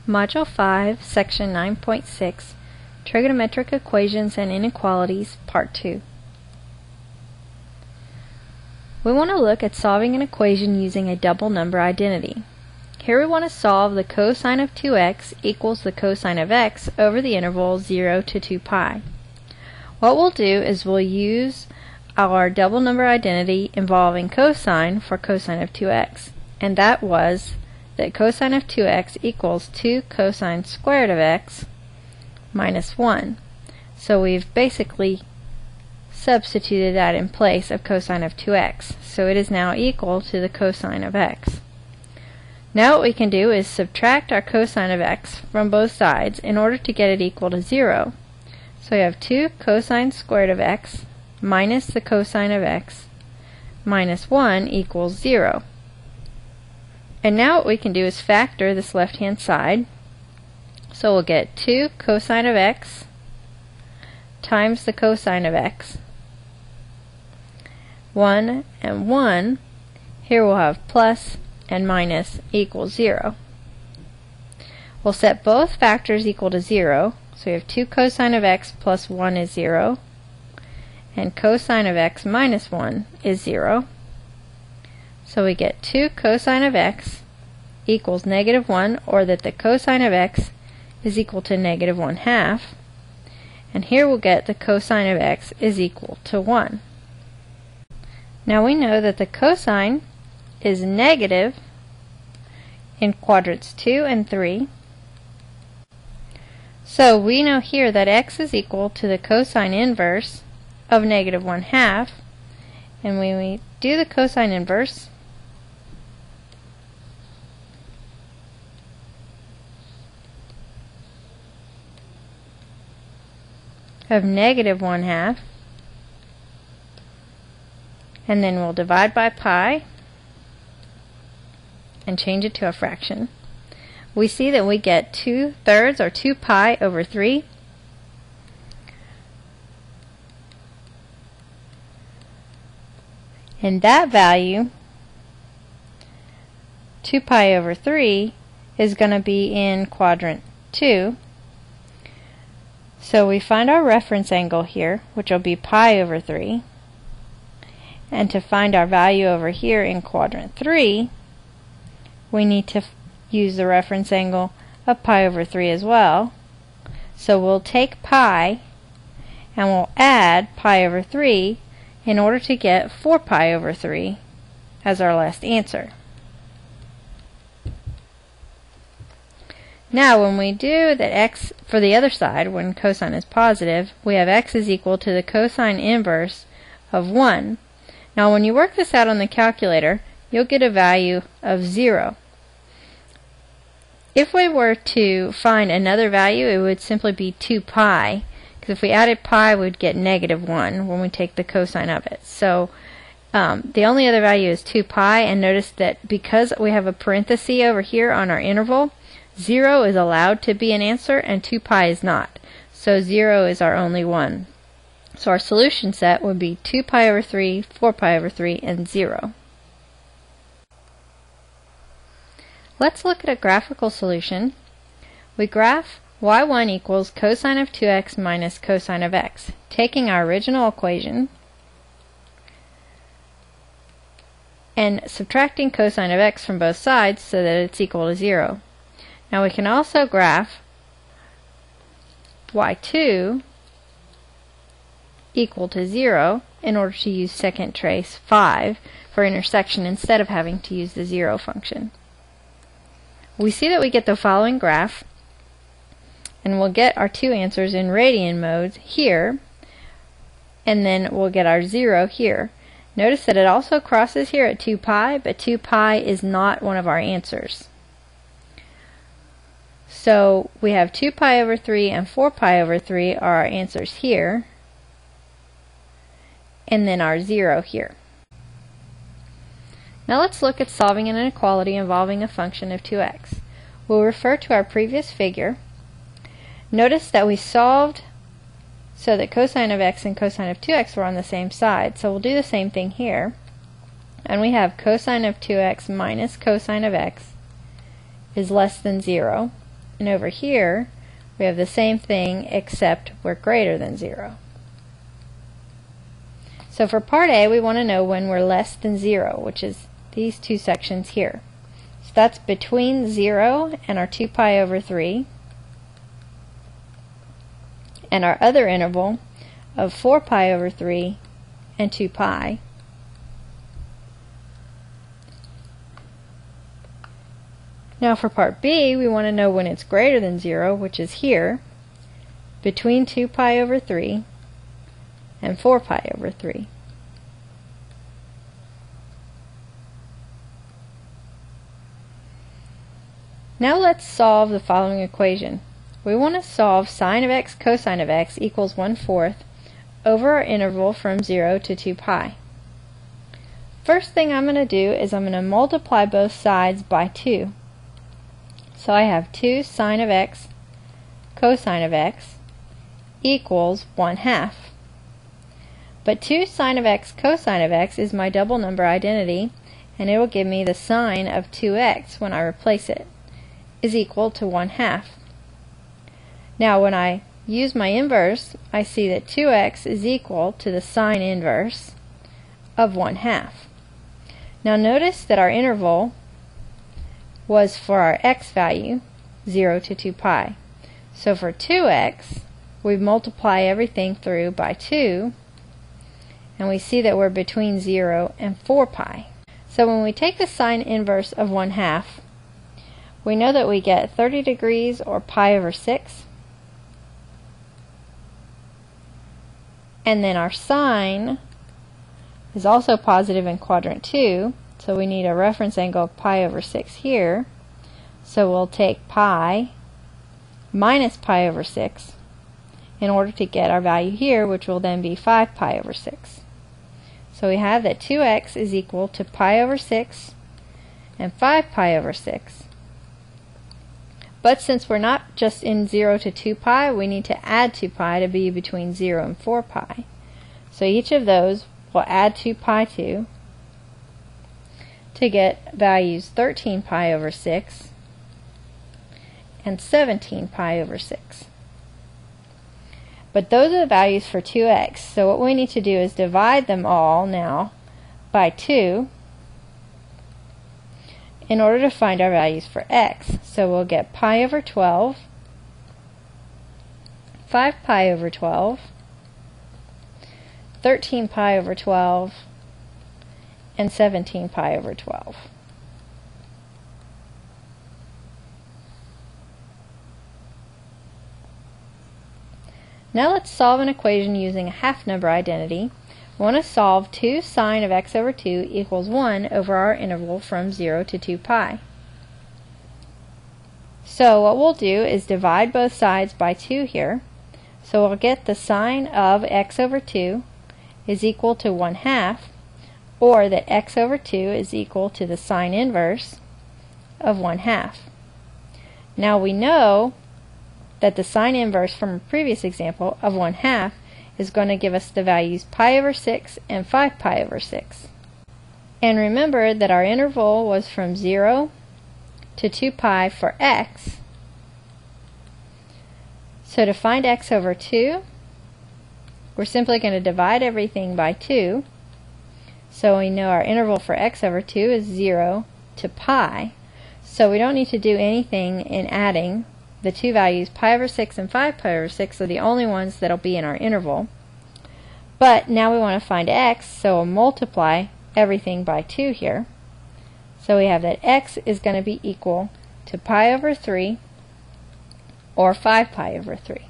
Module 5, Section 9.6, Trigonometric Equations and Inequalities, Part 2. We want to look at solving an equation using a double number identity. Here we want to solve the cosine of 2x equals the cosine of x over the interval 0 to 2 pi. What we'll do is we'll use our double number identity involving cosine for cosine of 2x, and that was that cosine of 2x equals 2 cosine squared of x minus 1. So we've basically substituted that in place of cosine of 2x. So it is now equal to the cosine of x. Now what we can do is subtract our cosine of x from both sides in order to get it equal to 0. So we have 2 cosine squared of x minus the cosine of x minus 1 equals 0. And now what we can do is factor this left-hand side. So we'll get 2 cosine of x times the cosine of x. 1 and 1. Here we'll have plus and minus equals 0. We'll set both factors equal to 0. So we have 2 cosine of x plus 1 is 0. And cosine of x minus 1 is 0. So we get 2 cosine of x equals negative 1, or that the cosine of x is equal to negative 1/2. And here we'll get the cosine of x is equal to 1. Now we know that the cosine is negative in quadrants 2 and 3. So we know here that x is equal to the cosine inverse of negative 1/2. And when we do the cosine inverse, of negative 1/2, and then we'll divide by pi and change it to a fraction. We see that we get 2/3 or 2 pi over 3. And that value, 2 pi over 3, is going to be in quadrant 2. So we find our reference angle here, which will be pi over 3. And to find our value over here in quadrant 3, we need to use the reference angle of pi over 3 as well. So we'll take pi and we'll add pi over 3 in order to get 4 pi over 3 as our last answer. Now when we do that x for the other side, when cosine is positive, we have x is equal to the cosine inverse of 1. Now when you work this out on the calculator, you'll get a value of 0. If we were to find another value, it would simply be 2 pi, because if we added pi, we'd get negative 1 when we take the cosine of it. So the only other value is 2 pi, and notice that because we have a parenthesis over here on our interval, 0 is allowed to be an answer and 2 pi is not. So 0 is our only one. So our solution set would be 2 pi over 3, 4 pi over 3, and 0. Let's look at a graphical solution. We graph y1 equals cosine of 2x minus cosine of x, taking our original equation and subtracting cosine of x from both sides so that it's equal to 0. Now we can also graph y2 equal to 0 in order to use second trace 5 for intersection instead of having to use the 0 function. We see that we get the following graph, and we'll get our two answers in radian modes here, and then we'll get our 0 here. Notice that it also crosses here at 2 pi, but 2 pi is not one of our answers. So we have 2 pi over 3 and 4 pi over 3 are our answers here, and then our 0 here. Now let's look at solving an inequality involving a function of 2x. We'll refer to our previous figure. Notice that we solved so that cosine of x and cosine of 2x were on the same side. So we'll do the same thing here. And we have cosine of 2x minus cosine of x is less than 0. And over here, we have the same thing except we're greater than 0. So for part A, we want to know when we're less than 0, which is these two sections here. So that's between 0 and our 2 pi over 3, and our other interval of 4 pi over 3 and 2 pi. Now for part B, we want to know when it's greater than 0, which is here, between 2 pi over 3 and 4 pi over 3. Now let's solve the following equation. We want to solve sine of x cosine of x equals 1/4 over our interval from 0 to 2 pi. First thing I'm going to do is I'm going to multiply both sides by 2. So I have 2 sine of x cosine of x equals 1/2. But 2 sine of x cosine of x is my double number identity, and it will give me the sine of 2x when I replace it, is equal to 1/2. Now when I use my inverse, I see that 2x is equal to the sine inverse of 1/2. Now notice that our interval was for our x value, 0 to 2 pi. So for 2x, we multiply everything through by 2, and we see that we're between 0 and 4 pi. So when we take the sine inverse of 1/2, we know that we get 30 degrees, or pi over 6. And then our sine is also positive in quadrant 2, so we need a reference angle of pi over 6 here. So we'll take pi minus pi over 6 in order to get our value here, which will then be 5 pi over 6. So we have that 2x is equal to pi over 6 and 5 pi over 6. But since we're not just in 0 to 2 pi, we need to add 2 pi to be between 0 and 4 pi. So each of those we'll add 2 pi to get values 13 pi over 6 and 17 pi over 6. But those are the values for 2x, so what we need to do is divide them all now by 2 in order to find our values for x. So we'll get pi over 12, 5 pi over 12, 13 pi over 12, and 17 pi over 12. Now let's solve an equation using a half number identity. We want to solve 2 sine of x over 2 equals 1 over our interval from 0 to 2 pi. So what we'll do is divide both sides by 2 here. So we'll get the sine of x over 2 is equal to 1/2, or that x over 2 is equal to the sine inverse of 1/2. Now we know that the sine inverse from a previous example of 1/2 is going to give us the values pi over 6 and 5 pi over 6. And remember that our interval was from 0 to 2 pi for x. So to find x over 2, we're simply going to divide everything by 2. So we know our interval for x over 2 is 0 to pi. So we don't need to do anything in adding. The two values, pi over 6 and 5 pi over 6, are the only ones that will be in our interval. But now we want to find x, so we'll multiply everything by 2 here. So we have that x is going to be equal to pi over 3, or 5 pi over 3.